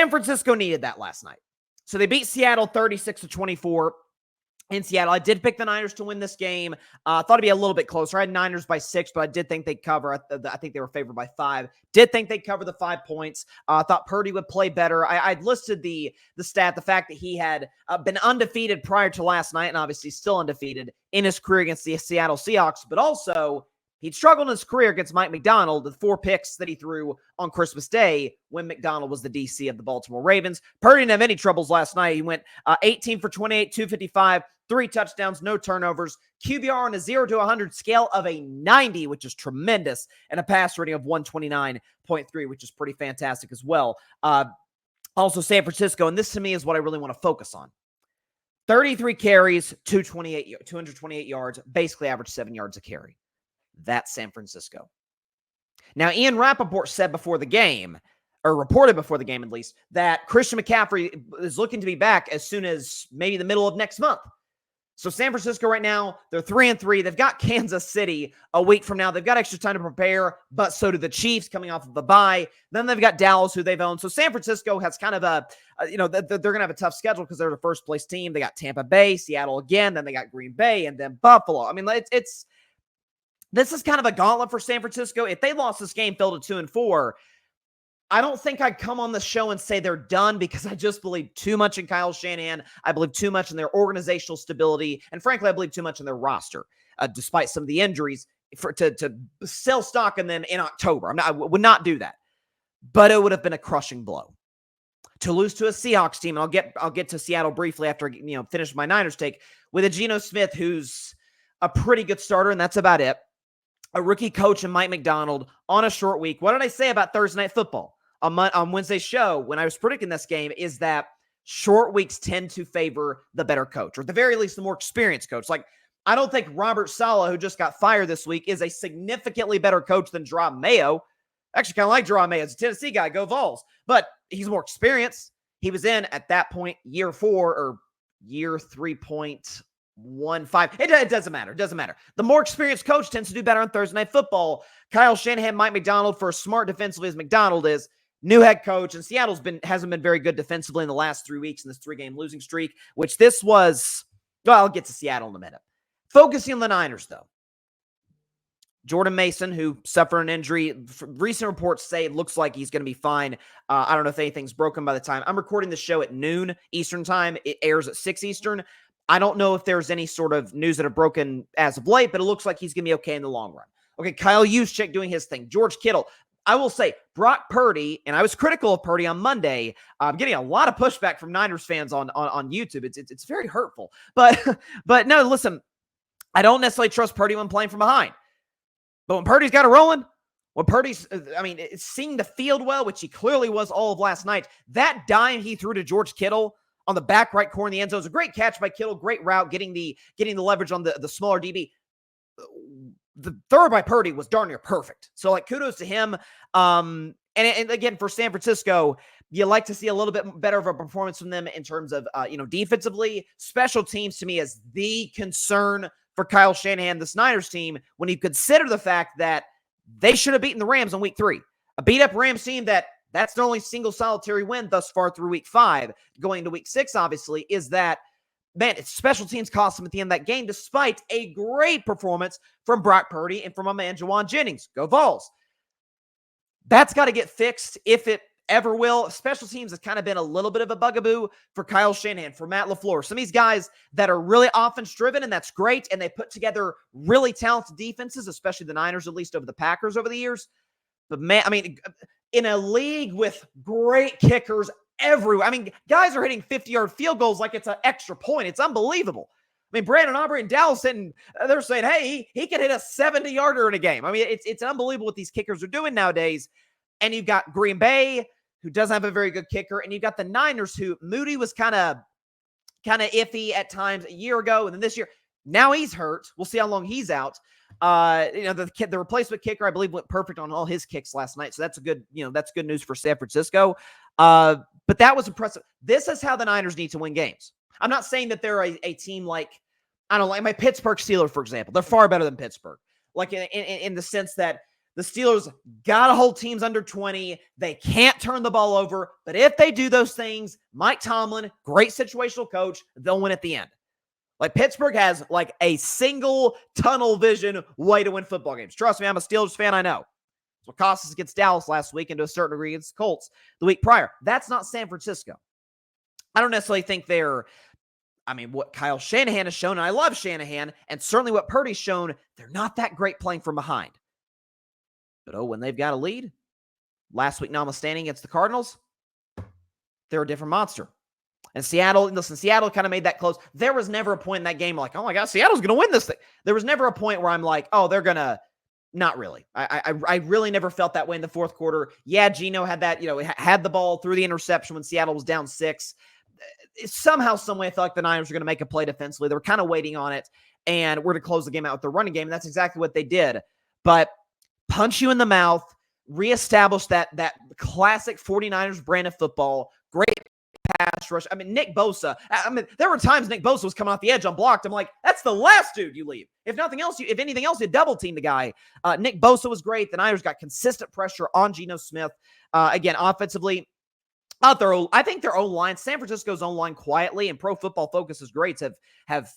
San Francisco needed that last night. So they beat Seattle 36-24 in Seattle. I did pick the Niners to win this game. Thought it'd be a little bit closer. I had Niners by 6, but I did think they'd cover. I think they were favored by 5. Did think they'd cover the 5 points. Thought Purdy would play better. I'd listed the stat, the fact that he had been undefeated prior to last night, and obviously still undefeated in his career against the Seattle Seahawks, but also he'd struggled in his career against Mike McDonald, the 4 picks that he threw on Christmas Day when McDonald was the DC of the Baltimore Ravens. Purdy didn't have any troubles last night. He went 18 for 28, 255, 3 touchdowns, no turnovers. QBR on a 0 to 100 scale of a 90, which is tremendous, and a pass rating of 129.3, which is pretty fantastic as well. Also, San Francisco, and this to me is what I really want to focus on. 33 carries, 228 yards, basically average 7 yards a carry. That's San Francisco. Now, Ian Rappaport said before the game, or reported before the game at least, that Christian McCaffrey is looking to be back as soon as maybe the middle of next month. So San Francisco right now, they're 3-3. They've got Kansas City a week from now. They've got extra time to prepare, but so do the Chiefs coming off of the bye. Then they've got Dallas, who they've owned. So San Francisco has kind of they're going to have a tough schedule because they're the first place team. They got Tampa Bay, Seattle again, then they got Green Bay, and then Buffalo. I mean, this is kind of a gauntlet for San Francisco. If they lost this game, fell to 2-4, I don't think I'd come on the show and say they're done, because I just believe too much in Kyle Shanahan. I believe too much in their organizational stability. And frankly, I believe too much in their roster, despite some of the injuries, to sell stock and then in October. I would not do that. But it would have been a crushing blow. To lose to a Seahawks team, and I'll get to Seattle briefly after finish my Niners take, with a Geno Smith who's a pretty good starter, and that's about it. A rookie coach and Mike McDonald on a short week. What did I say about Thursday Night Football on Wednesday's show when I was predicting this game? Is that short weeks tend to favor the better coach, or at the very least, the more experienced coach. Like, I don't think Robert Saleh, who just got fired this week, is a significantly better coach than Jerome Mayo. Actually, kind of like Jerome Mayo. As a Tennessee guy, go Vols. But he's more experienced. He was in, at that point, year 4 or year 3.15. It doesn't matter. It doesn't matter. The more experienced coach tends to do better on Thursday Night Football. Kyle Shanahan, Mike McDonald, for as smart defensively as McDonald is, new head coach, and Seattle's hasn't been very good defensively in the last 3 weeks in this 3-game losing streak, which this was. Well, I'll get to Seattle in a minute. Focusing on the Niners, though. Jordan Mason, who suffered an injury, recent reports say it looks like he's going to be fine. I don't know if anything's broken by the time. I'm recording the show at noon Eastern time. It airs at 6 Eastern. I don't know if there's any sort of news that have broken as of late, but it looks like he's going to be okay in the long run. Okay, Kyle Juszczyk doing his thing. George Kittle. I will say, Brock Purdy, and I was critical of Purdy on Monday. I'm getting a lot of pushback from Niners fans on YouTube. It's very hurtful. But no, listen, I don't necessarily trust Purdy when playing from behind. But when Purdy's got it rolling, when Purdy's, it's seeing the field well, which he clearly was all of last night, that dime he threw to George Kittle on the back right corner in the end zone was a great catch by Kittle, great route, getting the leverage on the smaller DB. The throw by Purdy was darn near perfect. So, kudos to him. And again, for San Francisco, you like to see a little bit better of a performance from them in terms of, defensively. Special teams, to me, is the concern for Kyle Shanahan, the Niners team, when you consider the fact that they should have beaten the Rams on week 3. A beat-up Rams team that's their only single solitary win thus far through week 5. Going into week 6, obviously, is that, man, it's special teams cost them at the end of that game, despite a great performance from Brock Purdy and from my man Jawan Jennings. Go Vols. That's got to get fixed if it ever will. Special teams has kind of been a little bit of a bugaboo for Kyle Shanahan, for Matt LaFleur. Some of these guys that are really offense-driven, and that's great, and they put together really talented defenses, especially the Niners, at least over the Packers over the years. But, man, in a league with great kickers everywhere. Guys are hitting 50-yard field goals like it's an extra point. It's unbelievable. Brandon Aubrey and Dallas, they're saying, hey, he could hit a 70-yarder in a game. It's unbelievable what these kickers are doing nowadays. And you've got Green Bay, who doesn't have a very good kicker, and you've got the Niners, who Moody was kind of iffy at times a year ago, and then this year, now he's hurt. We'll see how long he's out. The replacement kicker, I believe, went perfect on all his kicks last night. So that's good news for San Francisco. But that was impressive. This is how the Niners need to win games. I'm not saying that they're a team like my Pittsburgh Steelers, for example. They're far better than Pittsburgh. In the sense that The Steelers got to hold teams under 20. They can't turn the ball over. But if they do those things, Mike Tomlin, great situational coach, they'll win at the end. Like, Pittsburgh has like a single tunnel vision way to win football games. Trust me, I'm a Steelers fan, I know. That's what cost us against Dallas last week and to a certain degree against the Colts the week prior. That's not San Francisco. I don't necessarily think what Kyle Shanahan has shown, and I love Shanahan, and certainly what Purdy's shown, they're not that great playing from behind. But when they've got a lead, last week notwithstanding against the Cardinals, they're a different monster. And Seattle kind of made that close. There was never a point in that game like, oh my God, Seattle's going to win this thing. There was never a point where I'm like, oh, they're going to, not really. I really never felt that way in the fourth quarter. Yeah, Geno had that, had the ball through the interception when Seattle was down 6. Somehow, some way, I felt like the Niners were going to make a play defensively. They were kind of waiting on it, and we're to close the game out with the running game, and that's exactly what they did. But punch you in the mouth, reestablish that classic 49ers brand of football, great pass rush. Nick Bosa. There were times Nick Bosa was coming off the edge unblocked. I'm like, that's the last dude you leave. If anything else, you double team the guy. Nick Bosa was great. The Niners got consistent pressure on Geno Smith. Again, offensively, I think their own line, San Francisco's own line, quietly, and Pro Football Focus's grades have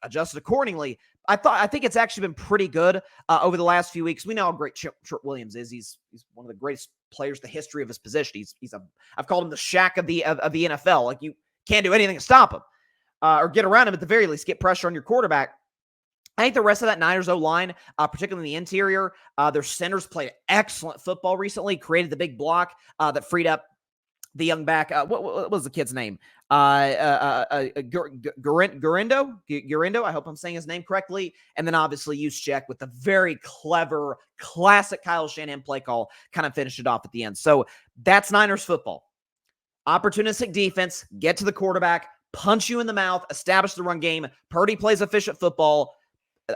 adjusted accordingly. I think it's actually been pretty good over the last few weeks. We know how great Trent Williams is. He's one of the greatest players in the history of his position. I've called him the Shaq of the NFL. Like, you can't do anything to stop him or get around him, at the very least, get pressure on your quarterback. I think the rest of that Niners O-line, particularly in the interior, their centers played excellent football recently, created the big block that freed up the young back. What was the kid's name? Gurindo. I hope I'm saying his name correctly. And then obviously Juszczyk with the very clever, classic Kyle Shanahan play call, kind of finished it off at the end. So that's Niners football. Opportunistic defense, get to the quarterback, punch you in the mouth, establish the run game. Purdy plays efficient football.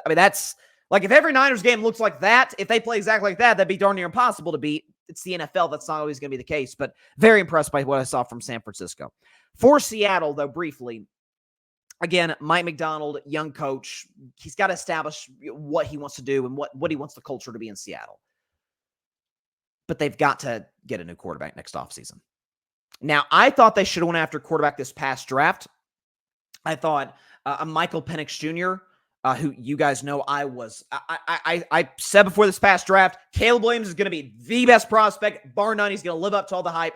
That's like, if every Niners game looks like that, if they play exactly like that, that'd be darn near impossible to beat. It's the NFL. That's not always going to be the case, but very impressed by what I saw from San Francisco. For Seattle, though, briefly, again, Mike Macdonald, young coach, he's got to establish what he wants to do and what he wants the culture to be in Seattle. But they've got to get a new quarterback next offseason. Now, I thought they should have went after quarterback this past draft. I thought a Michael Penix Jr., who you guys know I said before this past draft, Caleb Williams is going to be the best prospect, bar none. He's going to live up to all the hype.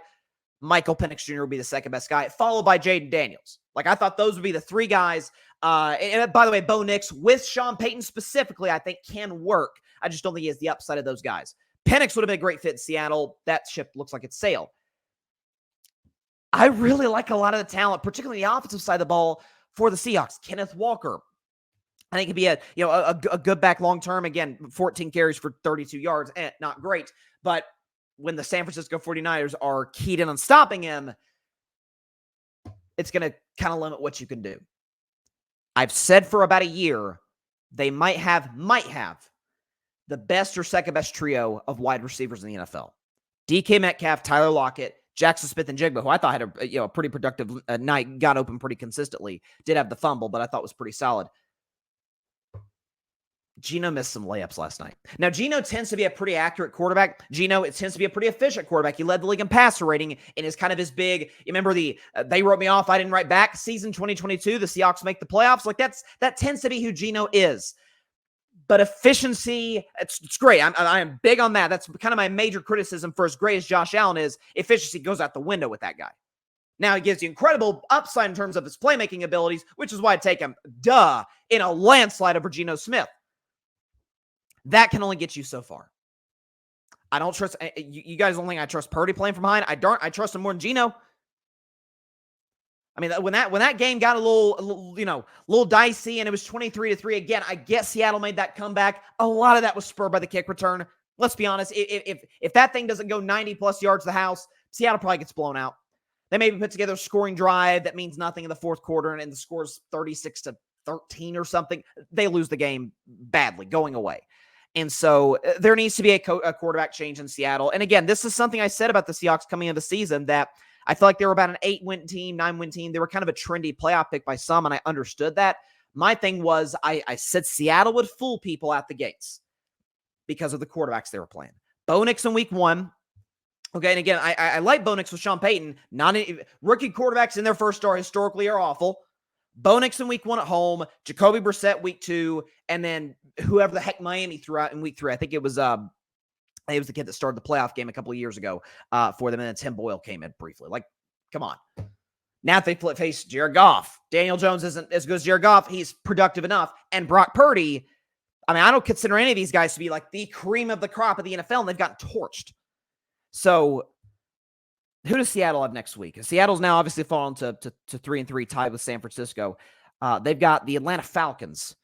Michael Penix Jr. will be the second best guy, followed by Jaden Daniels. Like, I thought those would be the 3 guys. And by the way, Bo Nix with Sean Payton specifically, I think can work. I just don't think he has the upside of those guys. Penix would have been a great fit in Seattle. That ship looks like it's sailed. I really like a lot of the talent, particularly the offensive side of the ball for the Seahawks. Kenneth Walker, I think he'd be a good back long term. Again, 14 carries for 32 yards. Not great. But when the San Francisco 49ers are keyed in on stopping him, it's going to kind of limit what you can do. I've said for about a year, they might have the best or second best trio of wide receivers in the NFL. DK Metcalf, Tyler Lockett, Jackson Smith-Njigba, who I thought had a pretty productive night, got open pretty consistently. Did have the fumble, but I thought was pretty solid. Geno missed some layups last night. Now, Geno tends to be a pretty accurate quarterback. It tends to be a pretty efficient quarterback. He led the league in passer rating and is kind of his big, you remember they wrote me off, I didn't write back, season 2022, the Seahawks make the playoffs. Like, that tends to be who Geno is. But efficiency, it's great. I am big on that. That's kind of my major criticism for as great as Josh Allen is. Efficiency goes out the window with that guy. Now, he gives you incredible upside in terms of his playmaking abilities, which is why I take him, in a landslide over Geno Smith. That can only get you so far. I don't trust you guys. Don't think I trust Purdy playing from behind. I trust him more than Geno. I mean, when that game got a little dicey and it was 23-3 again, I guess Seattle made that comeback. A lot of that was spurred by the kick return. Let's be honest. If that thing doesn't go 90 plus yards to the house, Seattle probably gets blown out. They maybe put together a scoring drive that means nothing in the fourth quarter and the score's 36-13 or something. They lose the game badly, going away. And so there needs to be a quarterback change in Seattle. And again, this is something I said about the Seahawks coming into the season, that I feel like they were about an 8-win team, 9-win team. They were kind of a trendy playoff pick by some, and I understood that. My thing was I said Seattle would fool people at the gates. because of the quarterbacks they were playing. Bo Nix in week 1. Okay, and again, I like Bo Nix with Sean Payton. Rookie quarterbacks in their first start historically are awful. Bo Nix in week 1 at home, Jacoby Brissett week 2, and then whoever the heck Miami threw out in week 3. I think it was the kid that started the playoff game a couple of years ago for them, and then Tim Boyle came in briefly. Like, come on. Now if they face Jared Goff, Daniel Jones isn't as good as Jared Goff. He's productive enough. And Brock Purdy, I mean, I don't consider any of these guys to be like the cream of the crop of the NFL, and they've gotten torched. So who does Seattle have next week? Seattle's now obviously fallen to 3-3, tied with San Francisco. They've got the Atlanta Falcons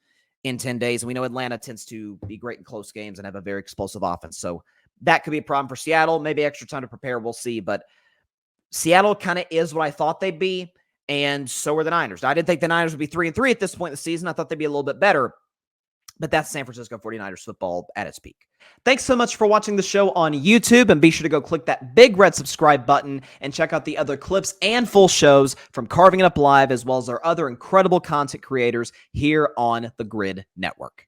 in 10 days, and we know Atlanta tends to be great in close games and have a very explosive offense. So that could be a problem for Seattle. Maybe extra time to prepare. We'll see. But Seattle kind of is what I thought they'd be, and so are the Niners. I didn't think the Niners would be 3-3 at this point in the season. I thought they'd be a little bit better. But that's San Francisco 49ers football at its peak. Thanks so much for watching the show on YouTube, and be sure to go click that big red subscribe button and check out the other clips and full shows from Carving It Up Live, as well as our other incredible content creators here on the Grid Network.